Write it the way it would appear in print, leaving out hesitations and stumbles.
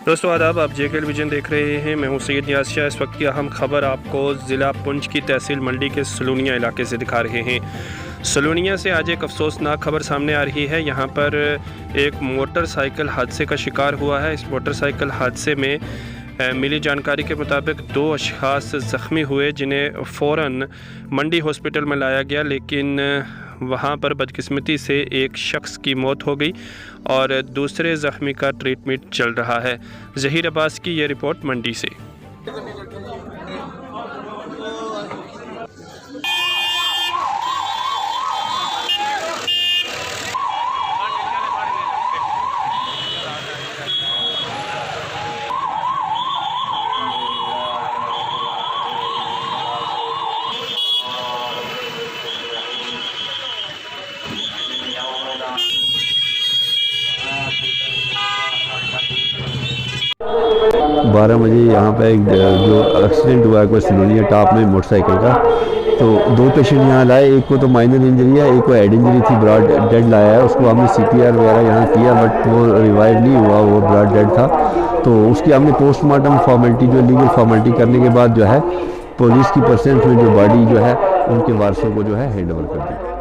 दोस्तों आदाब, आप JK टेलीविज़न देख रहे हैं। मैं हूं सैयद नियाज़ शाह। इस वक्त की अहम खबर आपको ज़िला पुंछ की तहसील मंडी के सलूनिया इलाके से दिखा रहे हैं। सलूनिया से आज एक अफसोसनाक खबर सामने आ रही है। यहां पर एक मोटरसाइकिल हादसे का शिकार हुआ है। इस मोटरसाइकिल हादसे में मिली जानकारी के मुताबिक 2 अशख़ास ज़ख्मी हुए, जिन्हें फ़ौरन मंडी हॉस्पिटल में लाया गया, लेकिन वहाँ पर बदकिस्मती से एक शख्स की मौत हो गई और दूसरे ज़ख्मी का ट्रीटमेंट चल रहा है। ज़हीर अब्बास की ये रिपोर्ट मंडी से। बारह बजे यहाँ पे एक जो एक्सीडेंट हुआ है कोई सलूनिया टॉप में मोटरसाइकिल का, तो 2 पेशेंट यहाँ लाए। एक को तो माइनर इंजरी है, एक को हेड इंजरी थी, ब्रॉड डेड लाया है। उसको हमने CPR वगैरह यहाँ किया, बट वो रिवाइव नहीं हुआ, वो ब्रॉड डेड था। तो उसकी हमने पोस्टमार्टम फॉर्मेलिटी, जो लीगल फॉर्मेलिटी करने के बाद जो है पुलिस की परसेंट में जो बॉडी जो है उनके वारसों को जो है हैंड ओवर कर दी।